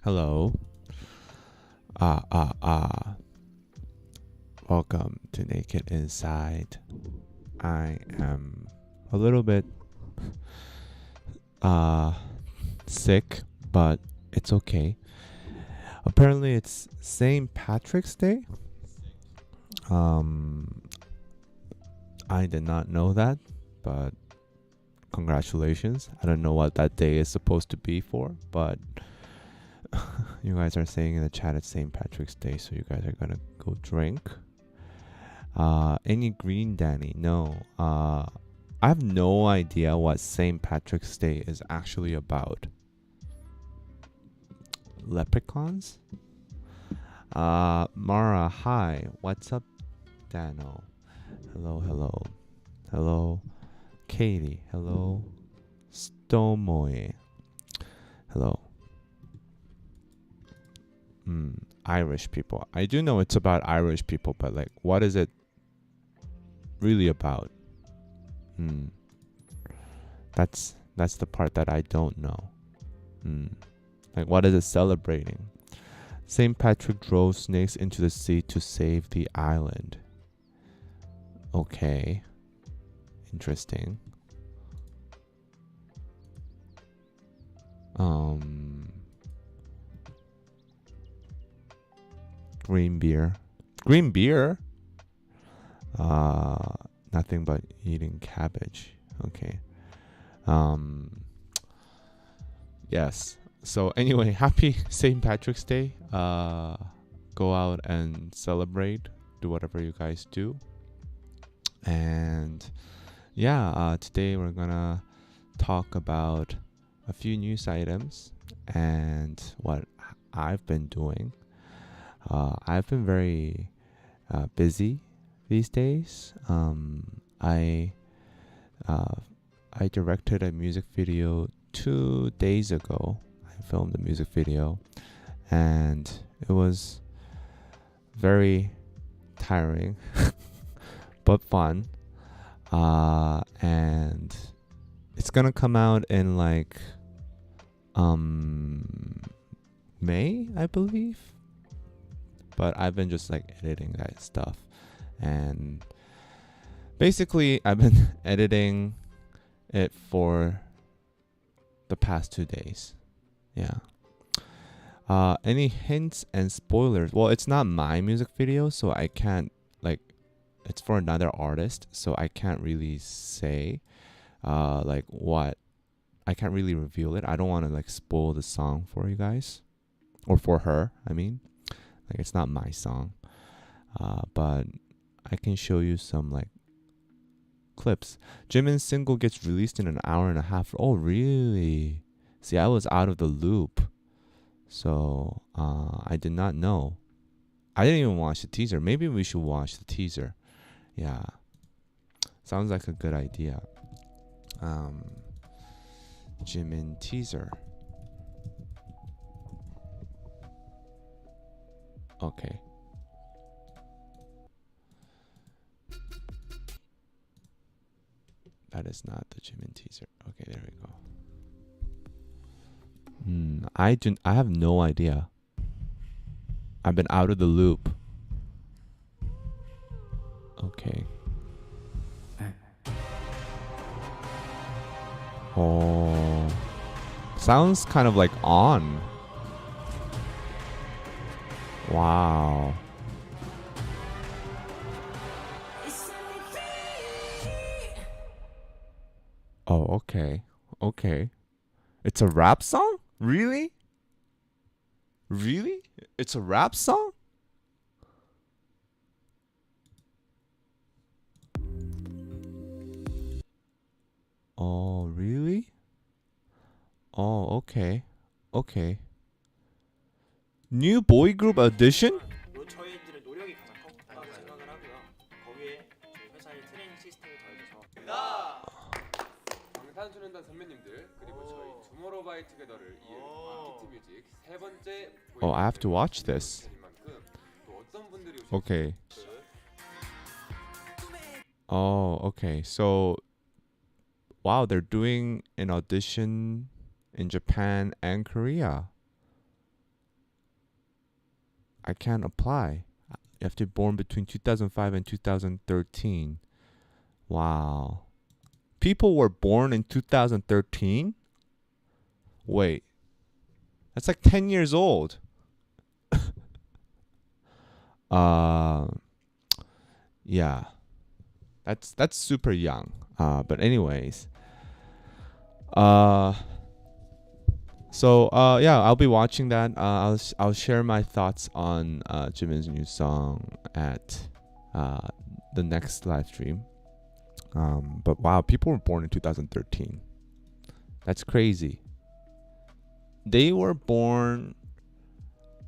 Hello. Ah, ah, ah. Welcome to Naked Inside. I am a little bit sick, but it's okay. Apparently it's St. Patrick's Day. I did not know that, but congratulations. I don't know what that day is supposed to be for, but you guys are saying in the chat it's St. Patrick's Day, so you guys are gonna go drink. Any green Danny? No. I have no idea what St. Patrick's Day is actually about. Leprechauns? Mara, hi. What's up, Dano? Hello, hello. Hello, Katie. Hello, Stomoe. Hello. Irish people. I do know it's about Irish people, but like, what is it really about? That's the part that I don't know. Like, what is it celebrating? St. Patrick drove snakes into the sea to save the island. Okay. Interesting. Green beer. Green beer? Nothing but eating cabbage. Okay. Yes. So anyway, happy St. Patrick's Day. Go out and celebrate. Do whatever you guys do. And yeah, today we're gonna talk about a few news items and what I've been doing. I've been very busy these days. I directed a music video 2 days ago. I filmed a music video, and it was very tiring, but fun. And it's gonna come out in like May, I believe. But I've been just like editing that stuff, and basically I've been editing it for the past 2 days. Yeah. Any hints and spoilers? Well, it's not my music video, so I can't, like, it's for another artist, so I can't really say like what. I can't really reveal it. I don't want to like spoil the song for you guys, or for her, I mean. Like, it's not my song, but I can show you some like clips. Jimin's single gets released in an hour and a half. Oh, really? See, I was out of the loop, so I did not know. I didn't even watch the teaser. Maybe we should watch the teaser. Yeah, sounds like a good idea. Jimin teaser. Okay. That is not the Jimin teaser. Okay, there we go. I have no idea. I've been out of the loop. Okay. Oh. Sounds kind of like on. Wow. Oh, okay. Okay. It's a rap song? Really? Really? It's a rap song? Oh, really? Oh, okay. Okay. New boy group audition? 저희들의 노력이 가장 컸다고 생각을 하고요. 거기에 저희 회사의 트레이닝 시스템이 더해져서 방탄소년단 선배님들 그리고 저희 투모로우바이투게더를 이은 히트뮤직 세 번째 Oh, I have to watch this. 만큼 또 어떤 분들이 Okay. Oh, okay. So, wow, they're doing an audition in Japan and Korea. I can't apply. You have to be born between 2005 and 2013. Wow. People were born in 2013? Wait. That's like 10 years old. Yeah. That's super young. But anyways. Yeah, I'll be watching that. I'll share my thoughts on Jimin's new song at the next live stream. But wow, people were born in 2013. That's crazy. They were born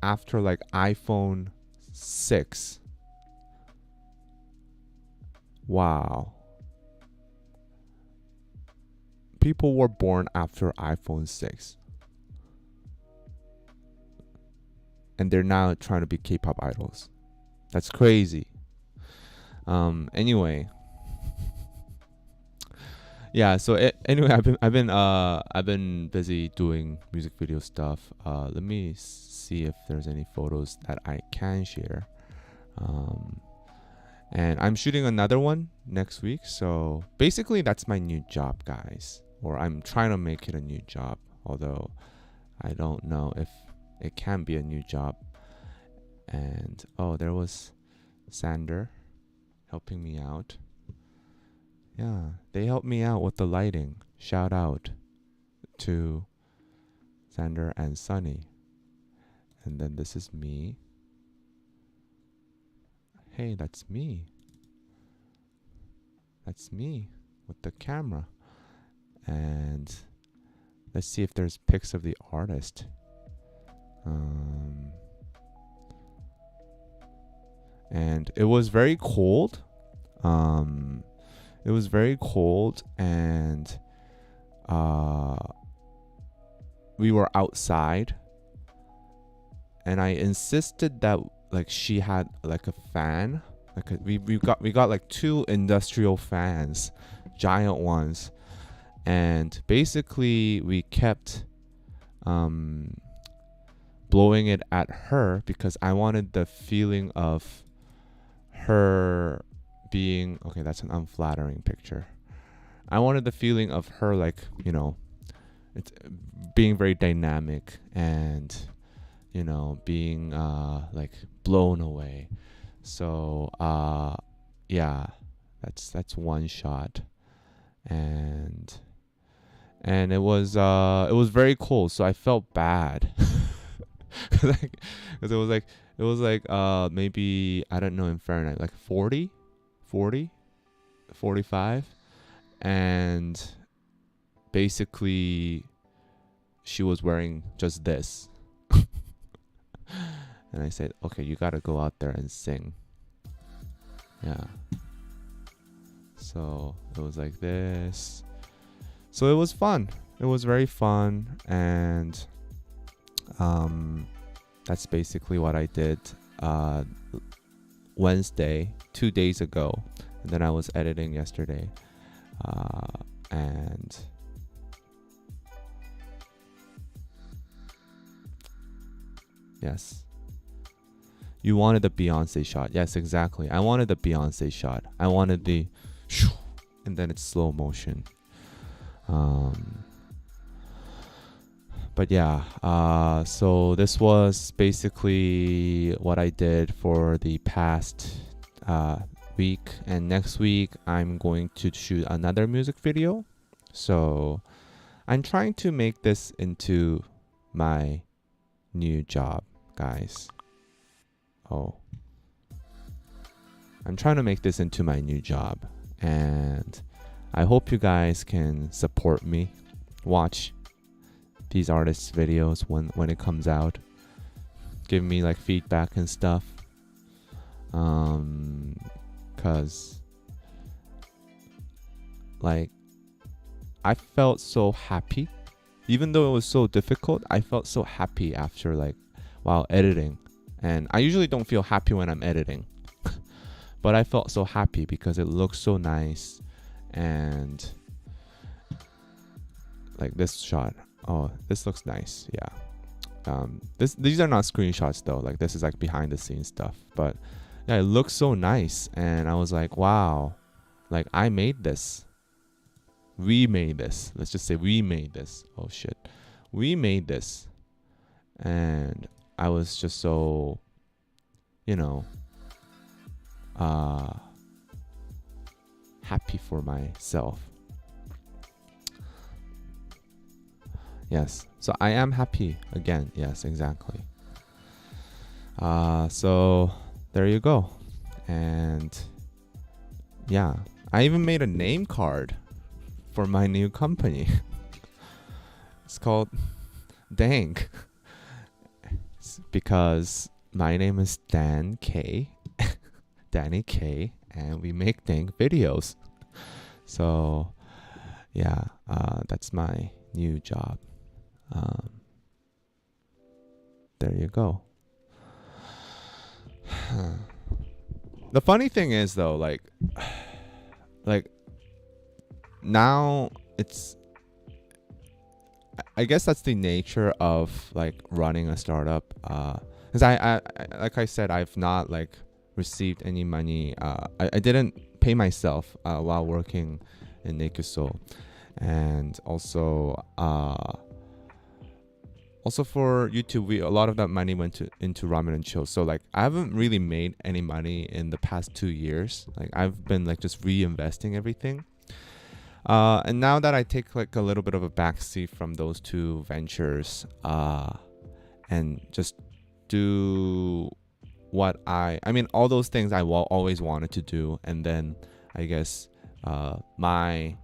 after like iPhone 6. Wow. People were born after iPhone 6. And they're now trying to be K-pop idols. That's crazy. Anyway. Yeah, so anyway, I've been busy doing music video stuff. Let me see if there's any photos that I can share. And I'm shooting another one next week. So basically that's my new job, guys. Or I'm trying to make it a new job, although I don't know if it can be a new job. And there was Sander helping me out. Yeah, they helped me out with the lighting. Shout out to Sander and Sunny. And then this is me. Hey, that's me. That's me with the camera. And let's see if there's pics of the artist. And it was very cold. It was very cold, and we were outside, and I insisted that like she had like a fan. We got like 2 industrial fans, giant ones, and basically we kept blowing it at her because I wanted the feeling of her being okay. That's an unflattering picture. I wanted the feeling of her, like, you know, it's being very dynamic and, you know, being like blown away. So yeah, that's one shot. And it was very cold, so I felt bad. Cause it was like maybe, I don't know, in Fahrenheit, like 40, 45, and basically she was wearing just this. And I said, okay, you gotta go out there and sing. Yeah. So it was like this. So it was fun. It was very fun, and that's basically what I did Wednesday, 2 days ago, and then I was editing yesterday, and yes, you wanted the Beyonce shot. Yes, exactly. I wanted the Beyonce shot. I wanted the shoo, and then it's slow motion. But yeah, so this was basically what I did for the past week, and next week I'm going to shoot another music video. So I'm trying to make this into my new job, guys. I'm trying to make this into my new job, and I hope you guys can support me. Watch these artists' videos when it comes out. Give me like feedback and stuff. Cause like I felt so happy. Even though it was so difficult, I felt so happy after like while editing. And I usually don't feel happy when I'm editing. But I felt so happy because it looks so nice. And like this shot. Oh, this looks nice. Yeah. These are not screenshots though. Like this is like behind the scenes stuff. But yeah, it looks so nice, and I was like, wow, like I made this. We made this. Let's just say we made this. Oh shit, we made this, and I was just so, you know, happy for myself. Yes, so I am happy again. Yes, exactly. So there you go. And yeah, I even made a name card for my new company. It's called Dank. It's because my name is Dan K, Danny K, and we make Dank videos. So yeah, that's my new job. There you go. The funny thing is though, like now it's, I guess that's the nature of like running a startup. Because I like I said, I've not like received any money. I didn't pay myself while working in Nekuso, and also for YouTube, a lot of that money went into ramen and chill. So like I haven't really made any money in the past 2 years. Like I've been like just reinvesting everything. And now that I take like a little bit of a backseat from those two ventures, and just do what I mean, all those things I always wanted to do, and then I guess my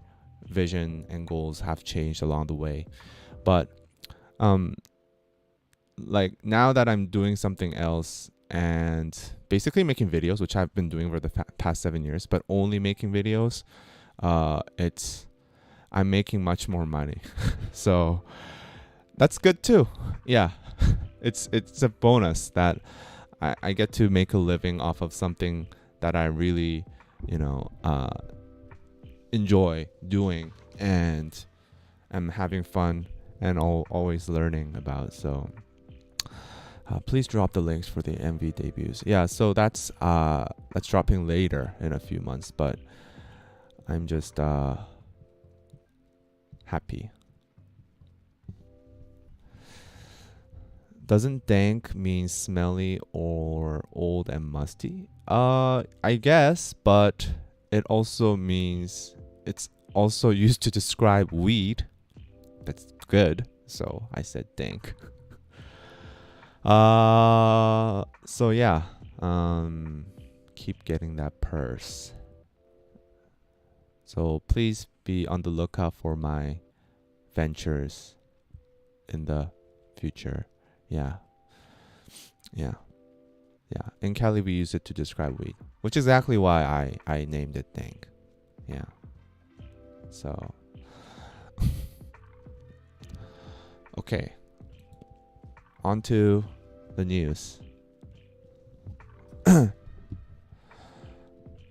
vision and goals have changed along the way. But like now that I'm doing something else and basically making videos, which I've been doing for the past 7 years, but only making videos, I'm making much more money. So that's good too. Yeah. It's a bonus that I get to make a living off of something that I really, enjoy doing and am having fun and always learning about. So please drop the links for the MV debuts. Yeah, so that's dropping later in a few months, but I'm just happy. Doesn't dank mean smelly or old and musty? I guess, but it also means it's also used to describe weed. That's good. So I said dank. So yeah, keep getting that purse. So please be on the lookout for my ventures in the future. Yeah. In Cali, we use it to describe weed, which is exactly why I named it dank. Yeah. So okay. On to the news.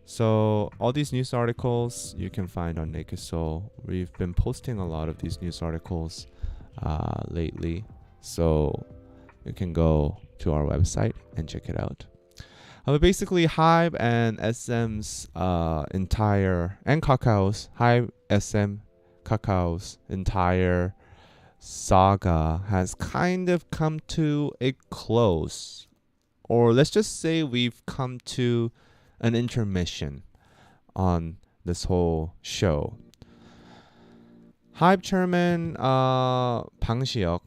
So all these news articles you can find on Nekuso. We've been posting a lot of these news articles lately, so you can go to our website and check it out. But basically, HYBE and SM's entire, and Kakao's, HYBE SM Kakao's entire saga has kind of come to a close, or let's just say we've come to an intermission on this whole show. HYBE chairman Bang Si-hyuk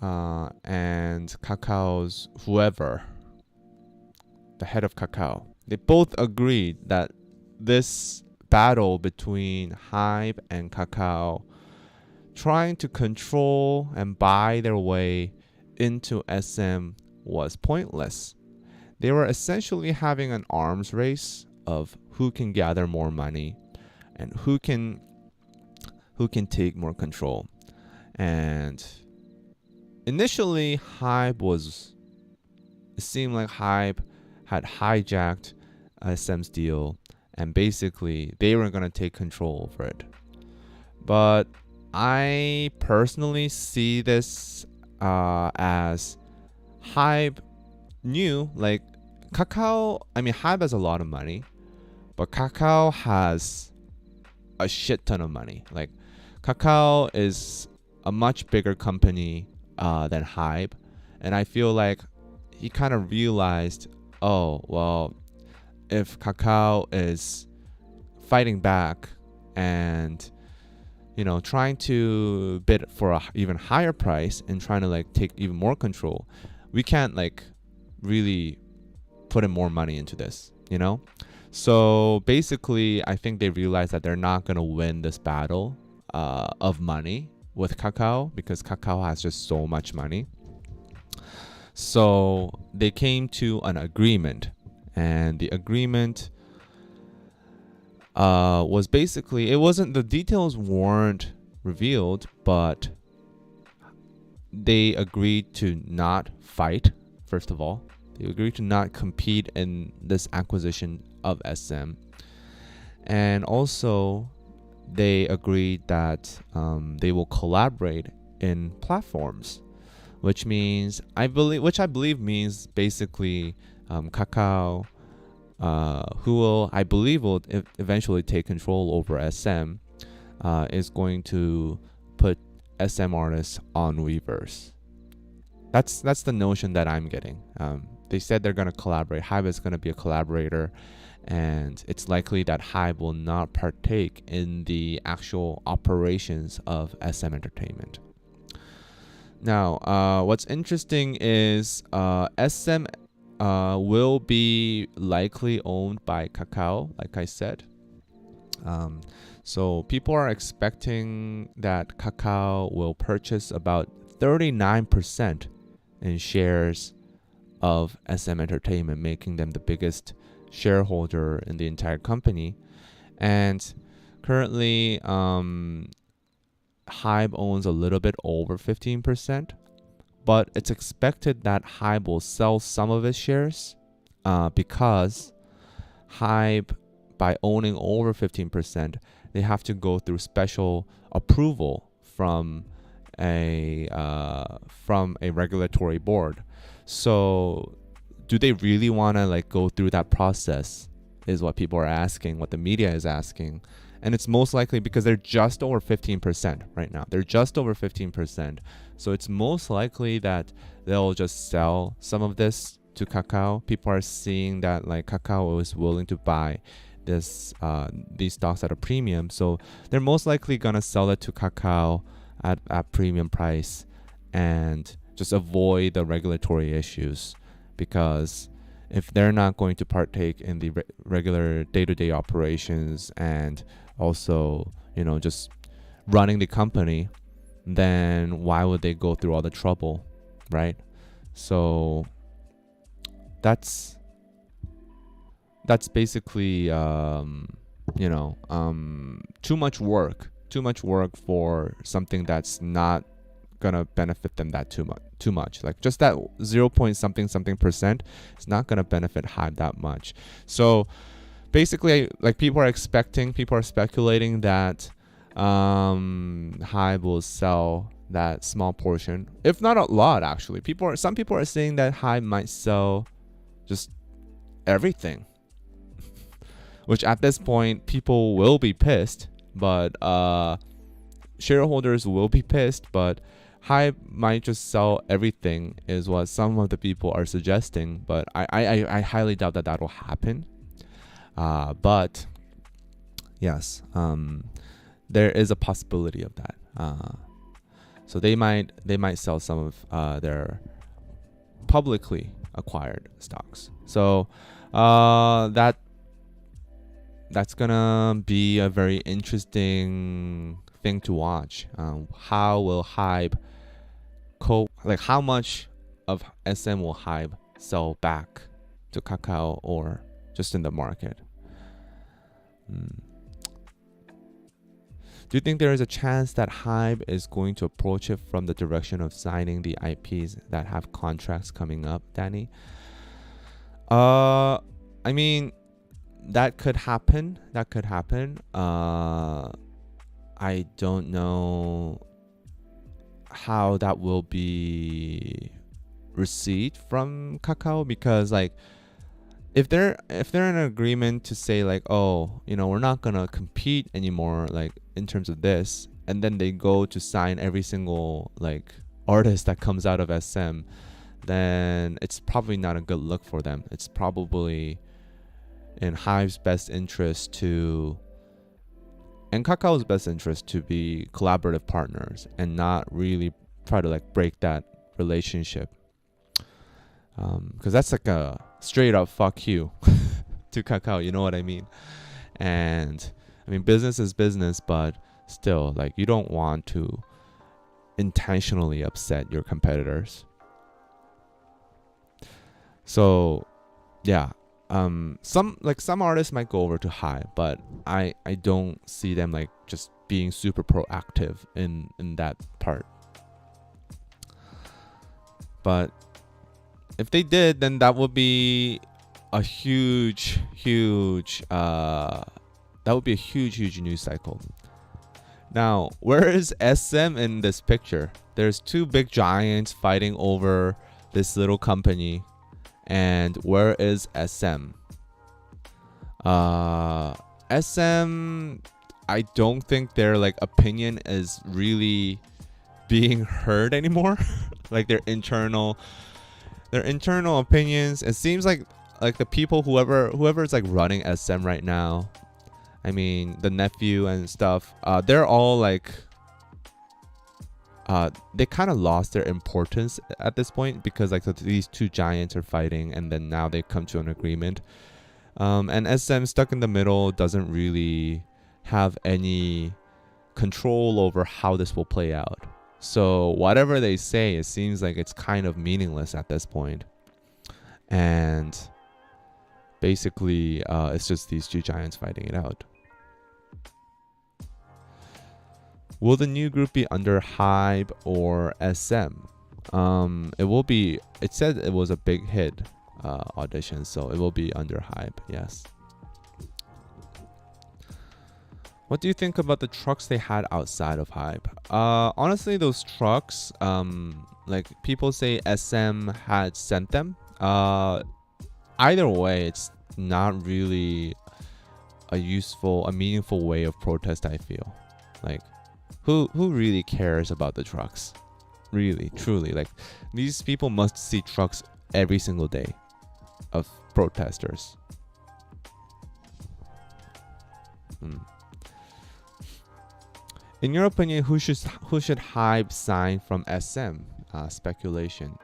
and Kakao's whoever, the head of Kakao, they both agreed that this battle between HYBE and Kakao, trying to control and buy their way into SM, was pointless. They were essentially having an arms race of who can gather more money and who can take more control. And initially, it seemed like HYBE had hijacked SM's deal, and basically they were going to take control over it. But I personally see this as HYBE knew, like, Kakao, I mean, HYBE has a lot of money, but Kakao has a shit ton of money. Like, Kakao is a much bigger company than HYBE, and I feel like he kind of realized, oh, well, if Kakao is fighting back and, you know, trying to bid for a even higher price and trying to like take even more control, we can't like really put in more money into this, you know? So basically, I think they realized that they're not going to win this battle of money with Kakao, because Kakao has just so much money. So they came to an agreement, and the agreement was basically, it wasn't, the details weren't revealed, but they agreed to not fight. First of all, they agreed to not compete in this acquisition of SM, and also they agreed that they will collaborate in platforms, which means I believe means basically Kakao, who will, I believe, will eventually take control over SM, is going to put SM artists on Weverse. That's the notion that I'm getting. They said they're going to collaborate. HYBE is going to be a collaborator, and it's likely that HYBE will not partake in the actual operations of SM Entertainment. Now, what's interesting is SM will be likely owned by Kakao, like I said. So people are expecting that Kakao will purchase about 39% in shares of SM Entertainment, making them the biggest shareholder in the entire company. And currently, HYBE owns a little bit over 15%. But it's expected that HYBE will sell some of its shares because HYBE, by owning over 15%, they have to go through special approval from a regulatory board. So do they really want to like go through that process, is what people are asking, what the media is asking. And it's most likely because they're just over 15% right now. They're just over 15%. So it's most likely that they'll just sell some of this to Kakao. People are seeing that like Kakao is willing to buy these stocks at a premium. So they're most likely going to sell it to Kakao at premium price and just avoid the regulatory issues, because if they're not going to partake in the regular day-to-day operations and also, you know, just running the company, then why would they go through all the trouble, right? So that's basically too much work for something that's not gonna benefit them that too much. Like just that 0 point something percent is not gonna benefit HYBE that much. So basically, like people are speculating that HYBE will sell that small portion, if not a lot. Actually, some people are saying that HYBE might sell just everything, which at this point people will be pissed, but shareholders will be pissed, but HYBE might just sell everything, is what some of the people are suggesting. But I highly doubt that will happen. But yes, there is a possibility of that. So they might sell some of their publicly acquired stocks. So that's gonna be a very interesting thing to watch. How will HYBE how much of SM will HYBE sell back to Kakao or just in the market? Do you think there is a chance that HYBE is going to approach it from the direction of signing the IPs that have contracts coming up, Danny? I mean, that could happen. I don't know how that will be received from Kakao, because like if they're in agreement to say like, oh, you know, we're not gonna compete anymore like in terms of this, and then they go to sign every single like artist that comes out of SM, then it's probably not a good look for them. It's probably in HYBE's best interest to, and Kakao's best interest, to be collaborative partners and not really try to like break that relationship, because that's like a straight up fuck you to Kakao, you know what I mean? And I mean, business is business, but still, like, you don't want to intentionally upset your competitors. So yeah, some artists might go over to HYBE, but I don't see them like just being super proactive in that part. But if they did, then that would be a huge news cycle. Now, where is SM in this picture? There's two big giants fighting over this little company, and where is SM? SM, I don't think their like opinion is really being heard anymore. Like their internal opinions, it seems like the people, whoever is like running SM right now, I mean the nephew and stuff, they're all like they kind of lost their importance at this point, because like these two giants are fighting, and then now they come to an agreement, and SM stuck in the middle, doesn't really have any control over how this will play out. So whatever they say, it seems like it's kind of meaningless at this point. And basically, it's just these two giants fighting it out. Will the new group be under HYBE or SM? It will be. It said it was a big hit audition, so it will be under HYBE. Yes. What do you think about the trucks they had outside of HYBE? Honestly, those trucks, like people say SM had sent them. Either way, it's not really a meaningful way of protest, I feel. Like, who really cares about the trucks? Really, truly. Like, these people must see trucks every single day of protesters. In your opinion, who should HYBE sign from SM? Speculation.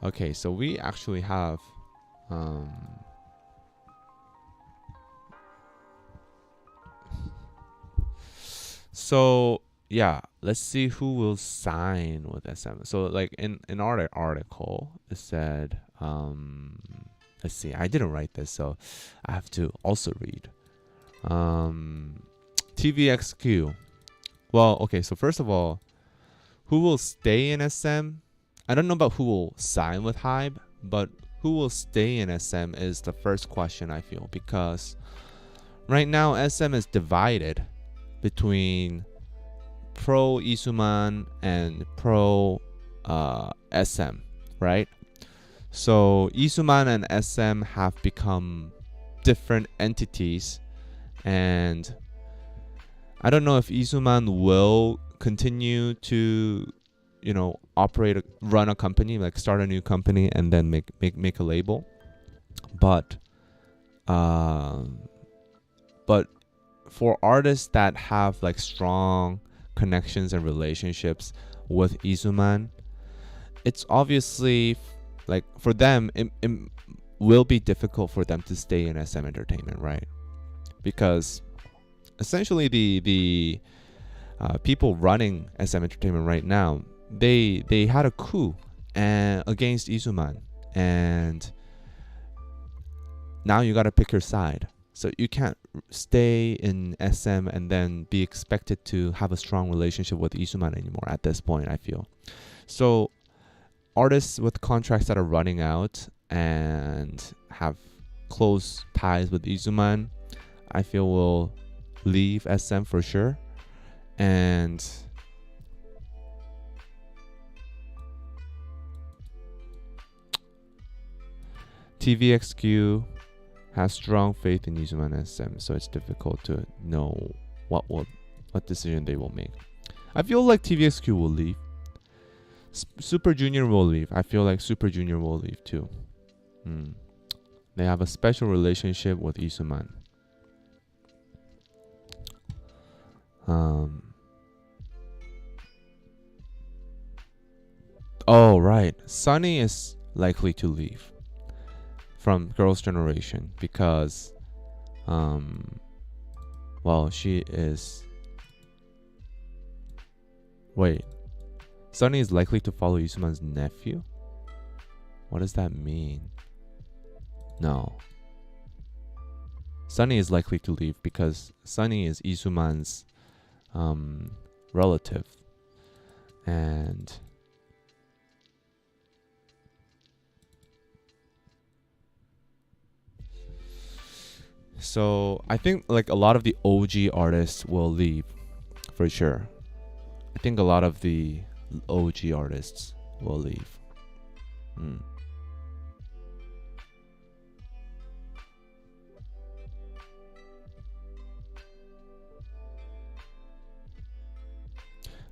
Okay, so we actually have so yeah, let's see who will sign with SM. So like in our article, it said let's see, I didn't write this, so I have to also read. TVXQ. Well, okay, so first of all, who will stay in SM? I don't know about who will sign with HYBE, but who will stay in SM is the first question, I feel, because right now SM is divided between pro Isuman and pro SM, right? So Isuman and SM have become different entities, and I don't know if Isuman will continue to, you know, run a company, like start a new company and then make a label. But for artists that have like strong connections and relationships with Isuman, it's obviously like for them it will be difficult for them to stay in SM Entertainment, right? Because essentially the people running SM Entertainment right now, they had a coup against Isuman, and now you gotta pick your side. So you can't stay in SM and then be expected to have a strong relationship with Isuman anymore at this point, I feel. So artists with contracts that are running out and have close ties with Isuman, I feel will leave SM for sure. And TVXQ has strong faith in Izuman SM, so it's difficult to know what decision they will make. I feel like TVXQ will leave. Super Junior will leave. I feel like Super Junior will leave too. They have a special relationship with Isuman. Oh right, Sunny is likely to leave from Girls' Generation because, well, she is. Wait, Sunny is likely to follow Isuman's nephew? What does that mean? No. Sunny is likely to leave because Sunny is Isuman's relative. And so I think like a lot of the OG artists will leave for sure. I think a lot of the OG artists will leave.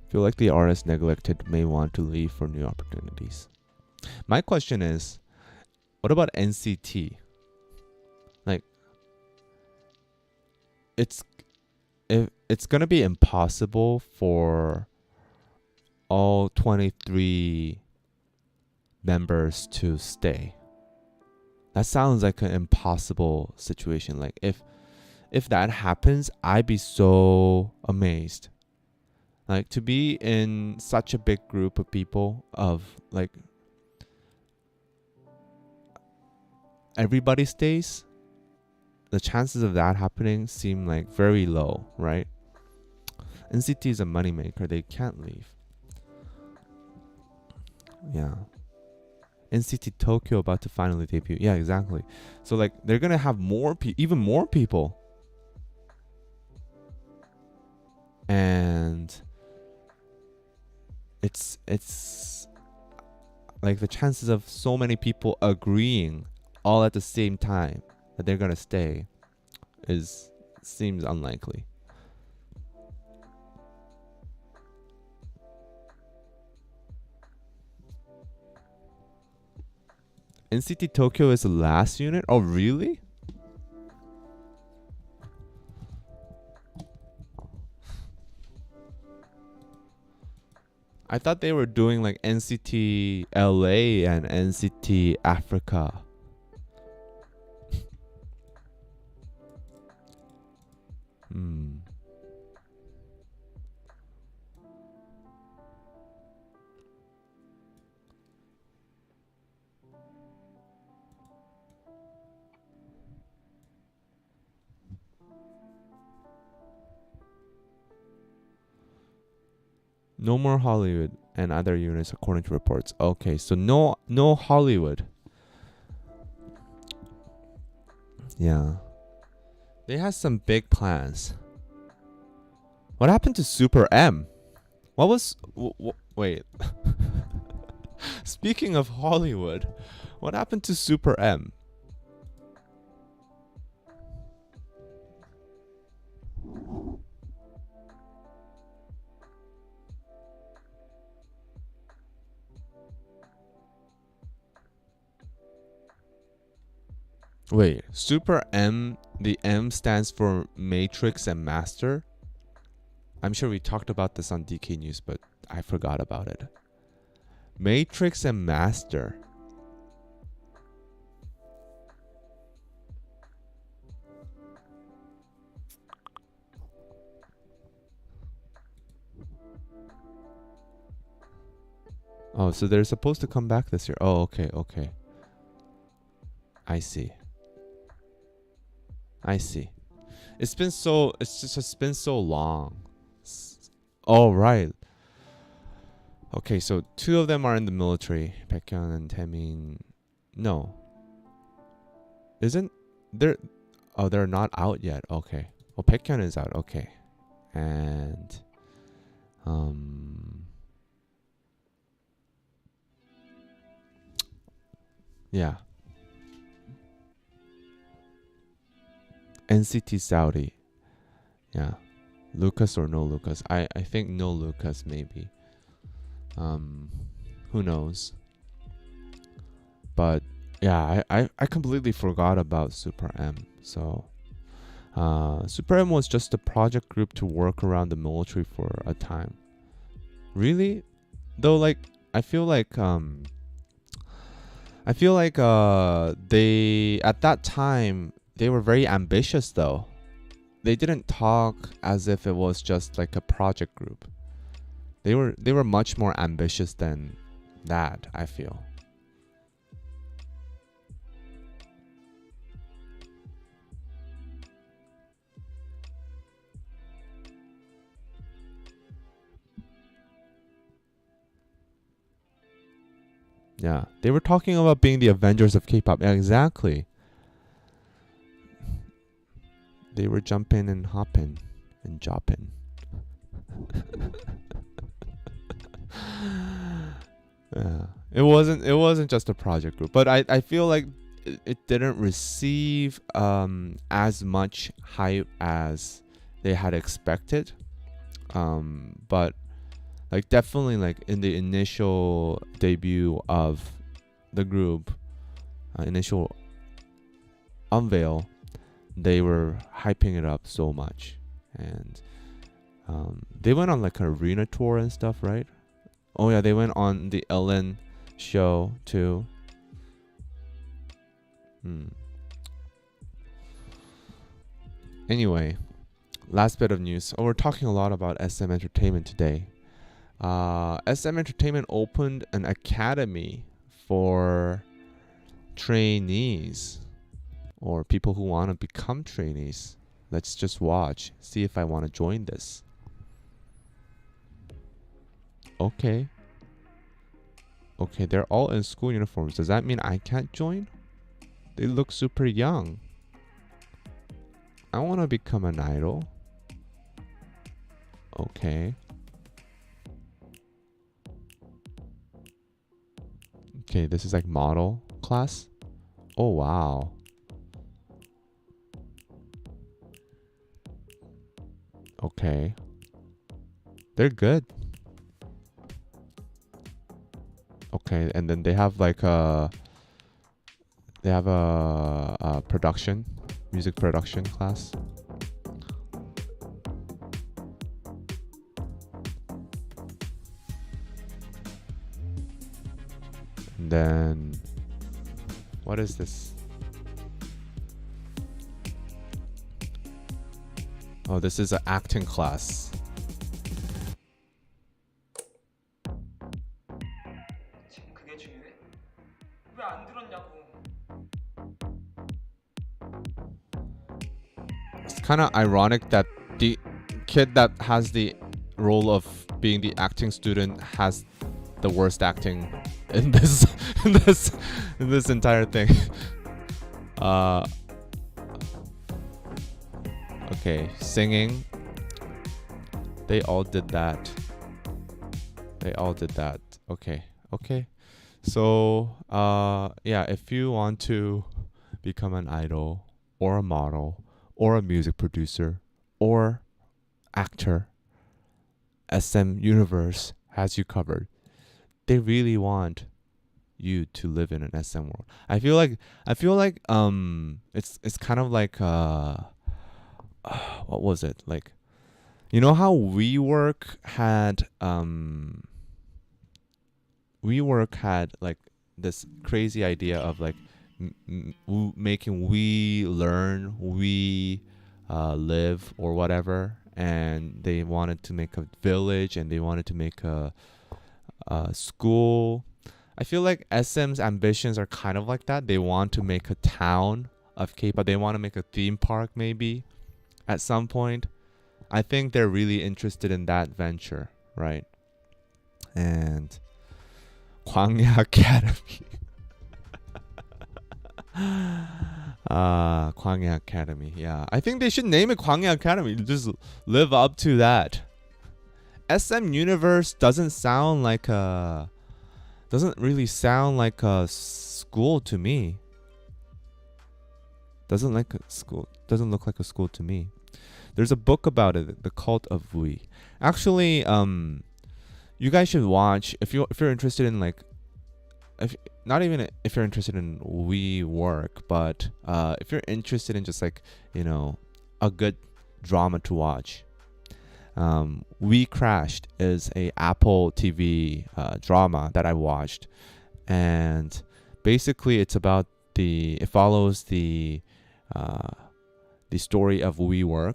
Feel like the artists neglected may want to leave for new opportunities. My question is, what about NCT? Like, it's gonna be impossible for all 23 members to stay. That sounds like an impossible situation. Like if that happens, I'd be so amazed. Like to be in such a big group of people, of like everybody stays, the chances of that happening seem like very low, right? NCT is a moneymaker. They can't leave. Yeah. NCT Tokyo about to finally debut. Yeah, exactly. So like they're gonna have even more people. And it's like the chances of so many people agreeing all at the same time that they're gonna stay seems unlikely. NCT Tokyo is the last unit? Oh really? I thought they were doing like NCT LA and NCT Africa. No more Hollywood and other units according to reports. Okay, so no Hollywood. Yeah. They had some big plans. What happened to Super M? What was wait. Speaking of Hollywood, what happened to Super M? Wait, Super M, the M stands for Matrix and Master? I'm sure we talked about this on DK News, but I forgot about it. Matrix and Master. Oh, so they're supposed to come back this year. Oh, okay, okay. I see. It's just been so long. Oh, right. Okay, so two of them are in the military. Baekhyun and Taemin. No. Isn't there? Oh, they're not out yet. Okay. Well, Baekhyun is out. Okay. And yeah. NCT Saudi. Yeah. Lucas or no Lucas? I think no Lucas maybe. Who knows? But yeah, I completely forgot about Super M. So Super M was just a project group to work around the military for a time. Really? Though like I feel like they at that time they were very ambitious though. They didn't talk as if it was just like a project group. They were much more ambitious than that, I feel. Yeah, they were talking about being the Avengers of K-pop. Yeah, exactly. They were jumping and hopping and jopping. Yeah, it wasn't just a project group, but I feel like it didn't receive as much hype as they had expected. But like definitely like in the initial debut of the group, initial unveil, they were hyping it up so much, and they went on like an arena tour and stuff, right? Oh yeah, they went on the Ellen show too. Anyway, last bit of news. Oh, we're talking a lot about SM Entertainment today. SM Entertainment opened an academy for trainees or people who want to become trainees. Let's just watch, see if I want to join this. Okay, they're all in school uniforms. Does that mean I can't join? They look super young. I want to become an idol. Okay, this is like model class. Oh wow. Okay, they're good. Okay, and then they have like a production, music production class. And then what is this? Oh, this is an acting class. 그게 중요해? 왜 안 들었냐고. It's kind of ironic that the kid that has the role of being the acting student has the worst acting in this in this entire thing. Okay, singing. They all did that. Okay. So, yeah, if you want to become an idol or a model or a music producer or actor, SM Universe has you covered. They really want you to live in an SM world. I feel like it's kind of like what was it? Like, you know how WeWork had like this crazy idea of like making we learn, we live or whatever, and they wanted to make a village and they wanted to make a school. I feel like SM's ambitions are kind of like that. They want to make a town of K-pop. They want to make a theme park maybe at some point. I think they're really interested in that venture, right? And 광야 Academy. 광야 Academy. Yeah, I think they should name it 광야 Academy. Just live up to that. SM Universe doesn't really sound like a school to me. Doesn't like a school. Doesn't look like a school to me. There's a book about it, The Cult of We. Actually, you guys should watch if you're interested in like, if not even if you're interested in WeWork, but if you're interested in just like, you know, a good drama to watch. We Crashed is a Apple TV drama that I watched, and basically it follows the story of WeWork.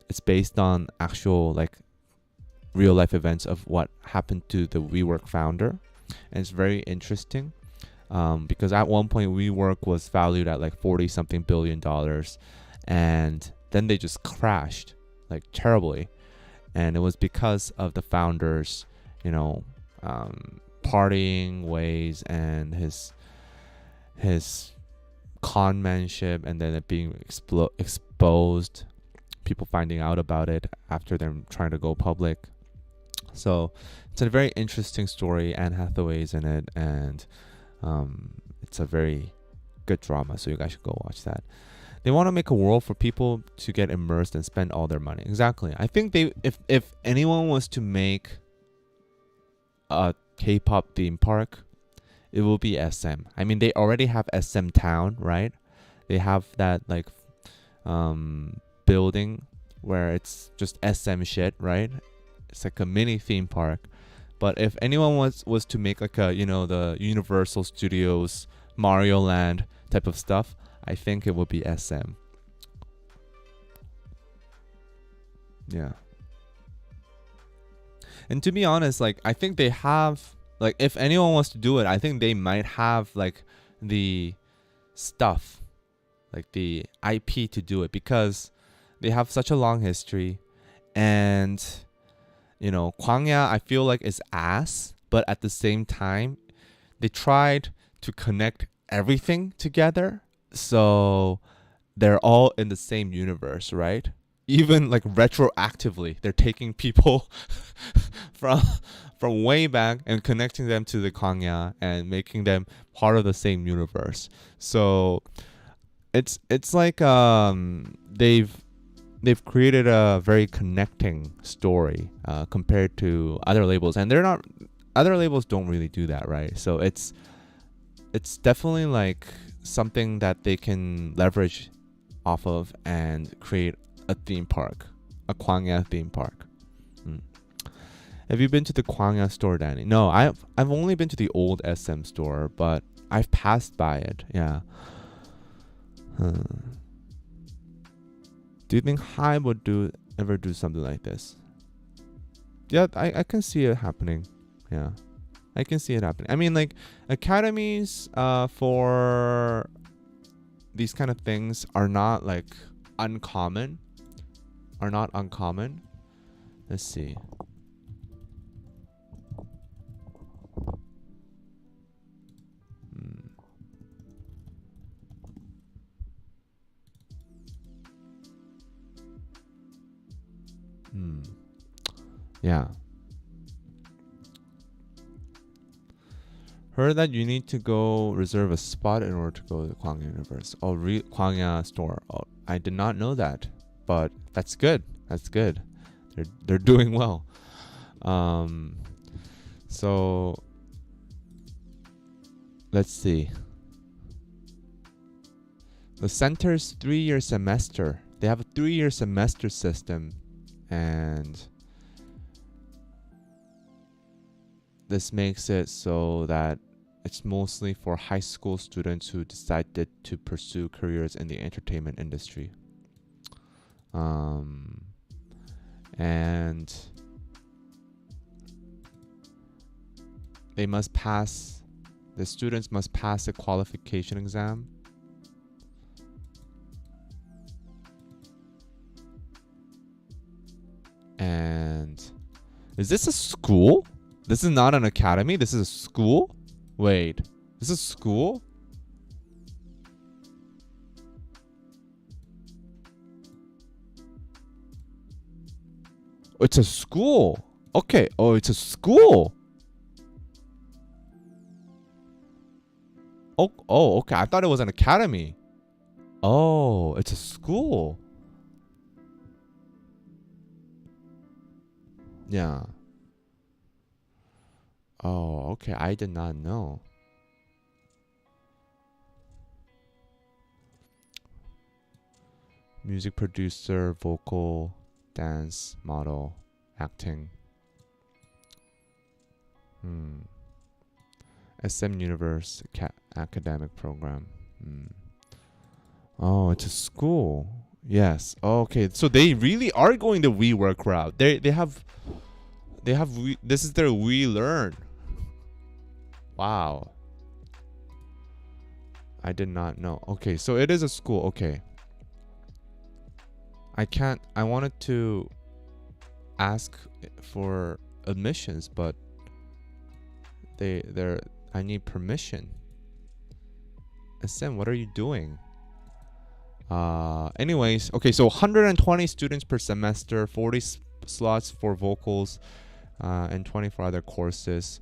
It's based on actual like real life events of what happened to the WeWork founder, and it's very interesting because at one point WeWork was valued at like 40 something billion dollars, and then they just crashed like terribly, and it was because of the founder's, you know, partying ways and his conmanship, and then it being exposed, people finding out about it after them trying to go public. So it's a very interesting story. Anne Hathaway's in it, and it's a very good drama, so you guys should go watch that. They want to make a world for people to get immersed and spend all their money. Exactly. I think if anyone was to make a K-pop theme park, it will be SM. I mean, they already have SM Town, right? They have that like building where it's just SM shit, right? It's like a mini theme park. But if anyone was to make like a, you know, the Universal Studios Mario Land type of stuff, I think it would be SM. Yeah. And to be honest, like I think they have, like if anyone wants to do it, I think they might have like the stuff, like the IP to do it, because they have such a long history. And you know, Kwangya, I feel like is ass, but at the same time, they tried to connect everything together, so they're all in the same universe, right? Even like retroactively, they're taking people from way back and connecting them to the Kwangya and making them part of the same universe. So it's like they've created a very connecting story compared to other labels, and other labels don't really do that, right? So it's definitely like something that they can leverage off of and create a theme park, a Kwangya theme park. Have you been to the Kwangya store, Danny? No, I've only been to the old SM store, but I've passed by it. Yeah. Do you think HYBE would ever do something like this? Yeah, I can see it happening. Yeah, I can see it happening. I mean, like academies for these kind of things are not like uncommon. Let's see. Yeah. Heard that you need to go reserve a spot in order to go to the Kwangya Universe. Oh, Kwangya store. Oh, I did not know that, but that's good. That's good. They're doing well. So let's see. The center's 3-year semester. They have a 3-year semester system, and this makes it so that it's mostly for high school students who decided to pursue careers in the entertainment industry. And the students must pass a qualification exam. And is this a school? This is not an academy. This is a school? Wait, this is school? It's a school. Okay. Oh, it's a school. Oh, okay. I thought it was an academy. Oh, it's a school. Yeah. Oh, okay. I did not know. Music producer, vocal, dance, model, acting. SM Universe academic program. Oh, it's a school. Yes. Okay. So they really are going the WeWork route. This is their WeLearn. Wow. I did not know. Okay, so it is a school. Okay. I wanted to ask for admissions, but I need permission. SM, what are you doing? Anyways, okay, so 120 students per semester, 40 slots for vocals, and 24 other courses.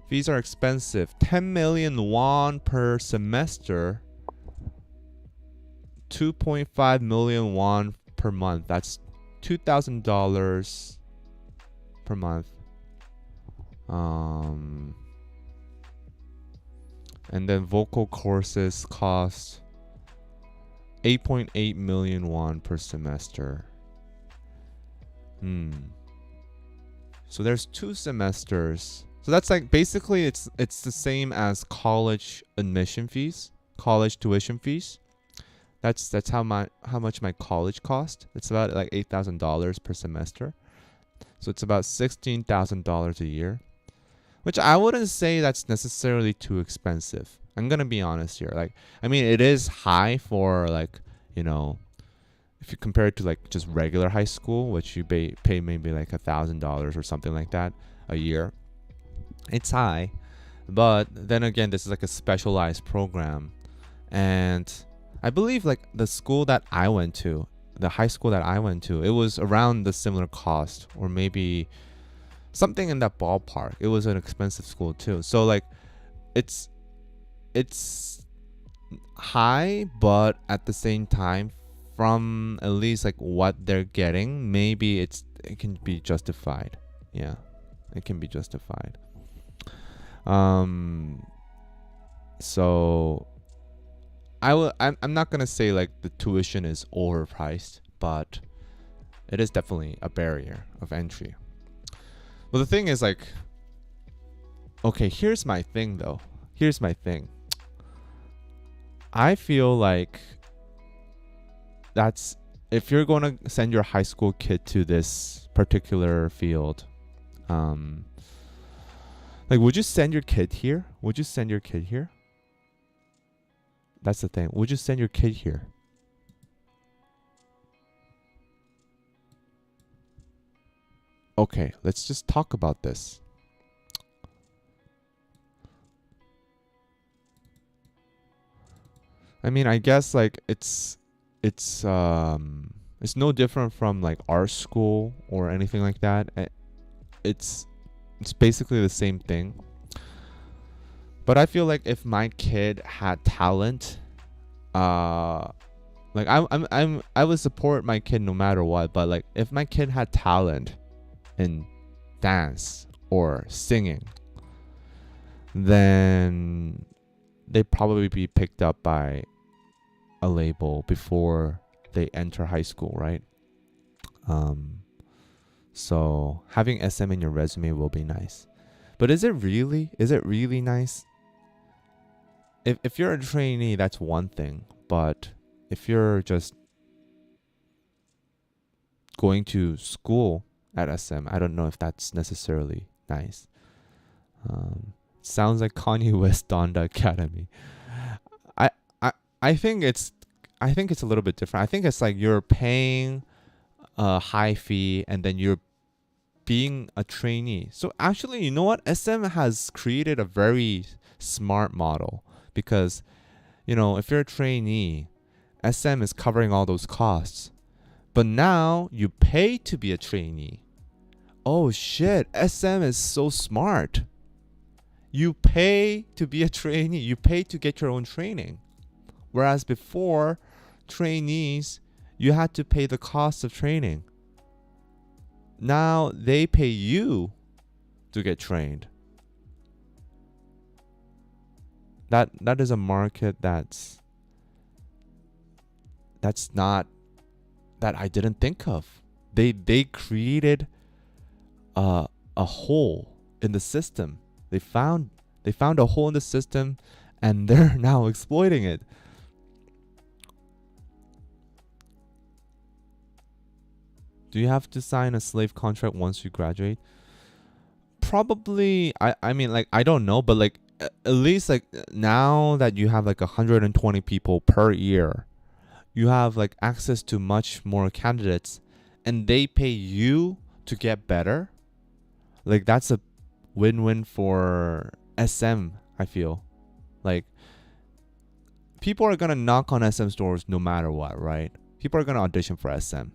Fees are expensive. 10 million won per semester. 2.5 million won per month. That's $2,000 per month. And then vocal courses cost 8.8 million won per semester. So there's 2 semesters. So that's like basically it's the same as college admission fees, college tuition fees. That's how much my college cost. It's about like $8,000 per semester. So it's about $16,000 a year, which I wouldn't say that's necessarily too expensive. I'm gonna be honest here. Like, I mean, it is high for like, you know, if you compare it to like just regular high school, which you pay maybe like $1,000 or something like that a year. It's high, but then again, this is like a specialized program, and I believe like the school that I went to, the high school that I went to, it was around the similar cost, or maybe something in that ballpark. It was an expensive school too. So like, it's high, but at the same time, from at least like what they're getting, maybe it can be justified. Yeah, it can be justified. So I'm not gonna say like the tuition is overpriced, but it is definitely a barrier of entry. But the thing is like, okay, here's my thing though. Here's my thing. I feel like that's if you're going to send your high school kid to this particular field, like, would you send your kid here? Would you send your kid here? That's the thing. Would you send your kid here? Okay, let's just talk about this. I mean, I guess like it's no different from like art school or anything like that. It's basically the same thing. But I feel like if my kid had talent, like I would support my kid no matter what. But like if my kid had talent in dance or singing, then they'd probably be picked up by a label before they enter high school, right? So having SM in your resume will be nice. But is it really nice? If you're a trainee, that's one thing. But if you're just going to school at SM, I don't know if that's necessarily nice. Sounds like Kanye West Donda Academy. I think it's a little bit different. I think it's like you're paying a high fee and then you're being a trainee. So actually, you know what? SM has created a very smart model because, you know, if you're a trainee, SM is covering all those costs. But now you pay to be a trainee. Oh shit, SM is so smart. You pay to be a trainee. You pay to get your own training. Whereas before, trainees, you had to pay the cost of training. Now they pay you to get trained. That is a market that's not, that I didn't think of. They created a hole in the system. They found a hole in the system, and they're now exploiting it. Do you have to sign a slave contract once you graduate? Probably. I mean, like, I don't know, but like at least like now that you have like 120 people per year, you have like access to much more candidates, and they pay you to get better. Like, that's a win-win for SM, I feel. Like, people are gonna knock on SM's doors no matter what, right? People are gonna audition for SM.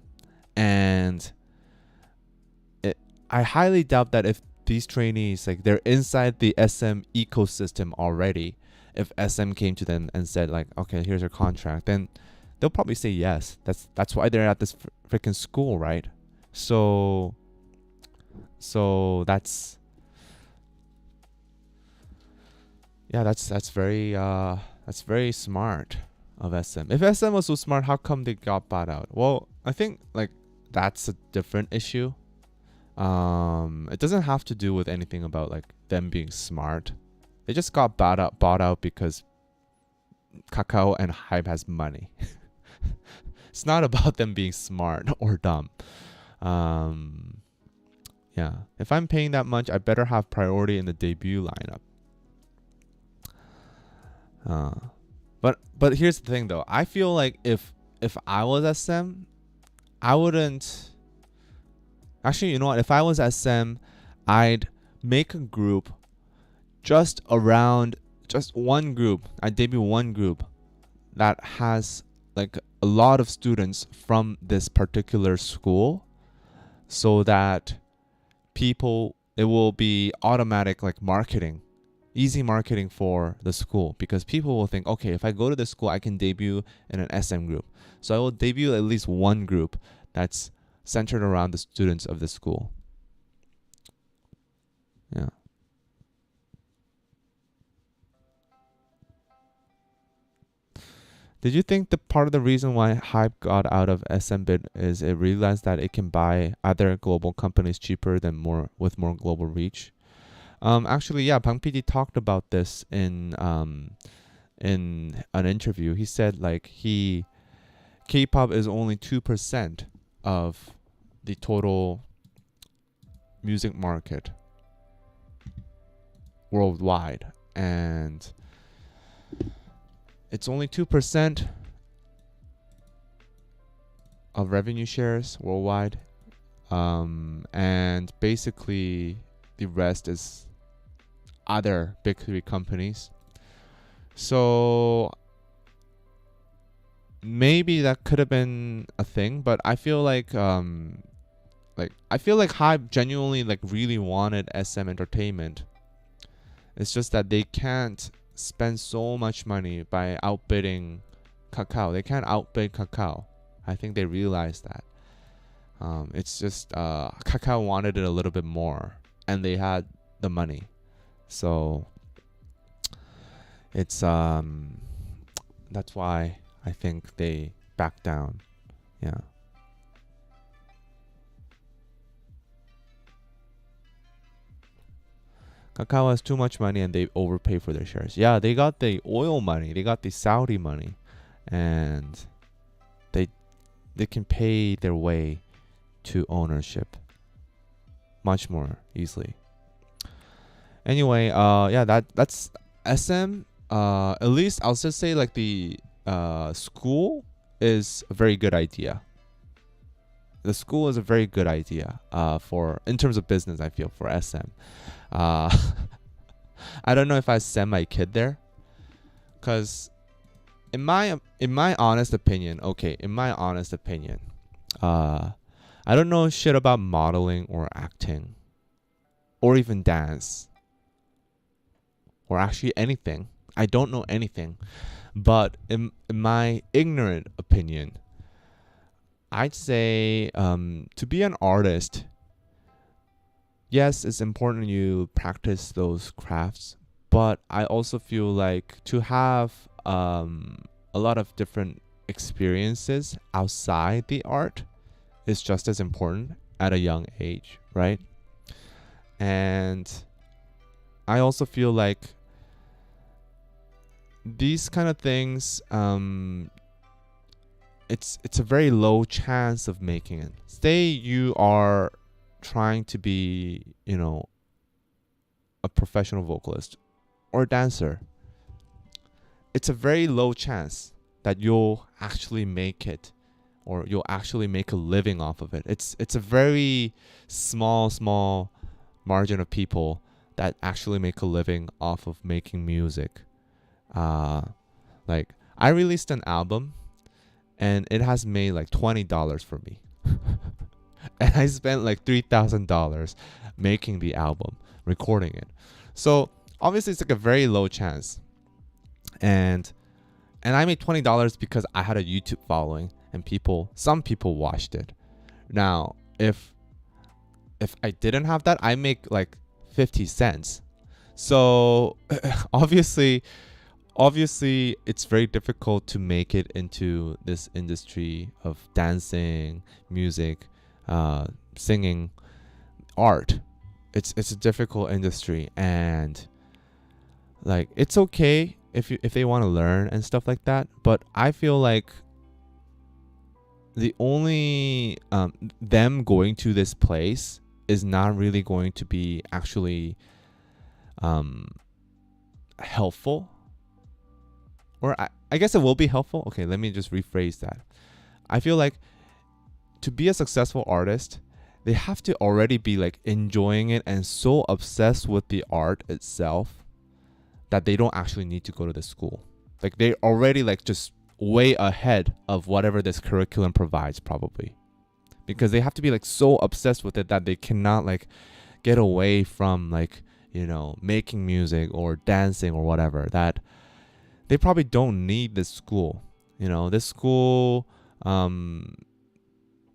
And I highly doubt that if these trainees, like, they're inside the SM ecosystem already, if SM came to them and said like, okay, here's your contract, then they'll probably say yes. That's why they're at this freaking school, right? So that's, yeah, that's very smart of SM. If SM was so smart, how come they got bought out? Well, I think like that's a different issue. It doesn't have to do with anything about like them being smart. They just got bought out because Kakao and HYBE has money. It's not about them being smart or dumb. Yeah, if I'm paying that much, I better have priority in the debut lineup. But here's the thing though. I feel like if I was SM, I wouldn't. Actually, you know what? If I was SM, I'd make a group just one group. I'd debut one group that has like a lot of students from this particular school, so that it will be automatic like marketing, easy marketing for the school, because people will think, okay, if I go to this school, I can debut in an SM group. So I will debut at least one group that's centered around the students of the school. Yeah. Did you think the part of the reason why HYBE got out of SM bid is it realized that it can buy other global companies cheaper with more global reach? Actually, yeah, Bang PD talked about this in an interview. He said like K-pop is only 2% of the total music market worldwide, and it's only 2% of revenue shares worldwide, and basically the rest is other big three companies. So maybe that could have been a thing, but I feel like HYBE genuinely like really wanted SM Entertainment. It's just that they can't spend so much money by outbidding Kakao. They can't outbid Kakao. I think they realized that. It's just Kakao wanted it a little bit more, and they had the money, so it's that's why I think they backed down. Yeah. Kakao has too much money and they overpay for their shares. Yeah, they got the oil money, they got the Saudi money, and they can pay their way to ownership much more easily. Anyway, yeah, that's SM. At least I'll just say like the school is a very good idea. The school is a very good idea for in terms of business, I feel, for SM. I don't know if I send my kid there, because in my honest opinion, I don't know shit about modeling or acting or even dance or actually anything. I don't know anything, But in my ignorant opinion, I'd say to be an artist, yes, it's important you practice those crafts, but I also feel like to have a lot of different experiences outside the art is just as important at a young age, right? And I also feel like these kind of things, it's a very low chance of making it. Say you are trying to be, a professional vocalist or dancer. It's a very low chance that you'll actually make it, or you'll actually make a living off of it. It's a very small margin of people that actually make a living off of making music. Like I released an album and it has made like $20 for me. And I spent like $3,000 making the album, recording it. So obviously it's like a very low chance. And I made $20 because I had a YouTube following and some people watched it. Now, if I didn't have that, I make like 50 cents. So obviously it's very difficult to make it into this industry of dancing, music, singing, art. It's a difficult industry, and like it's okay if they want to learn and stuff like that, but I feel like the only them going to this place is not really going to be actually helpful. Or I guess it will be helpful. Okay, let me just rephrase that. I feel like to be a successful artist, they have to already be like enjoying it and so obsessed with the art itself that they don't actually need to go to the school. Like they already like just way ahead of whatever this curriculum provides, probably. Because they have to be like so obsessed with it that they cannot like get away from like, making music or dancing or whatever, that they probably don't need this school. This school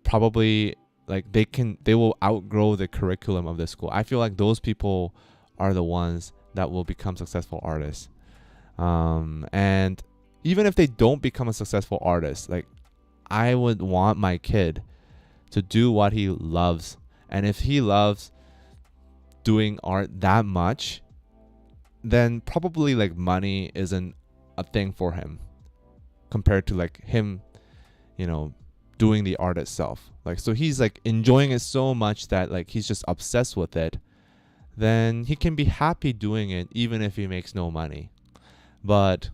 probably like they will outgrow the curriculum of the school. I feel like those people are the ones that will become successful artists. And even if they don't become a successful artist, like I would want my kid to do what he loves. And if he loves doing art that much, then probably like money isn't a thing for him compared to like him, doing the art itself. Like, so he's like enjoying it so much that like he's just obsessed with it, then he can be happy doing it even if he makes no money. But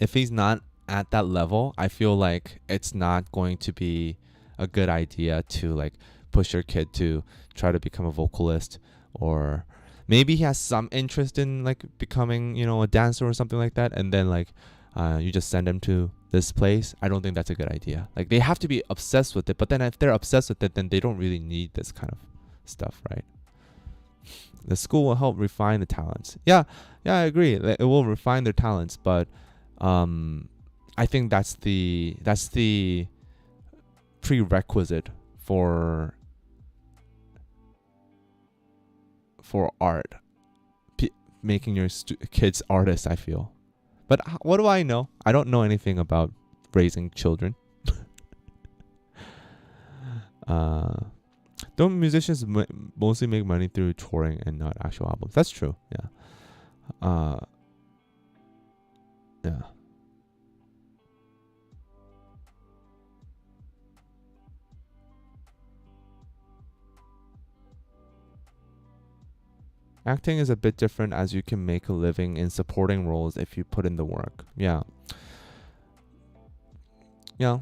if he's not at that level, I feel like it's not going to be a good idea to like push your kid to try to become a vocalist, or maybe he has some interest in like becoming, a dancer or something like that, and then like you just send him to this place. I don't think that's a good idea. Like they have to be obsessed with it, but then if they're obsessed with it, then they don't really need this kind of stuff, right? The school will help refine the talents. Yeah, I agree. It will refine their talents, but I think that's the prerequisite for art, making your kids artists, I feel. But what do I know? I don't know anything about raising children. Don't musicians mostly make money through touring and not actual albums? That's true. Yeah. Yeah. Acting is a bit different, as you can make a living in supporting roles if you put in the work. Yeah. Yeah.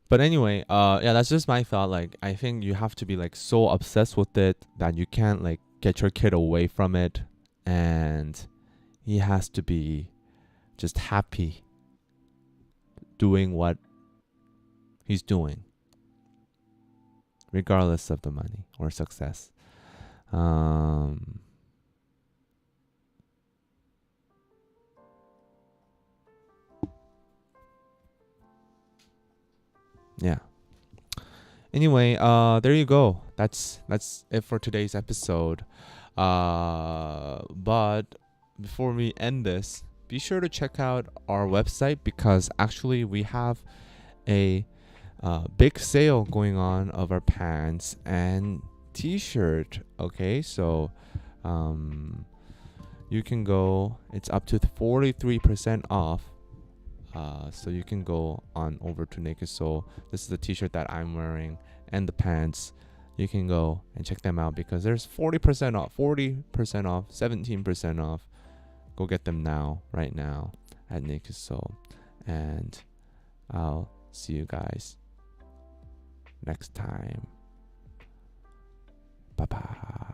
But anyway, yeah, that's just my thought. Like, I think you have to be like so obsessed with it that you can't like get your kid away from it, and he has to be just happy doing what he's doing, regardless of the money or success. Yeah. Anyway, there you go. That's it for today's episode. But before we end this, be sure to check out our website, because actually we have a big sale going on of our pants and t-shirt. Okay, so you can go, it's up to 43% off. So you can go on over to Naked Soul. This is the t-shirt that I'm wearing and the pants. You can go and check them out, because there's 40% off, 40% off, 17% off. Go get them now, right now at Naked Soul. And I'll see you guys next time. Bye bye.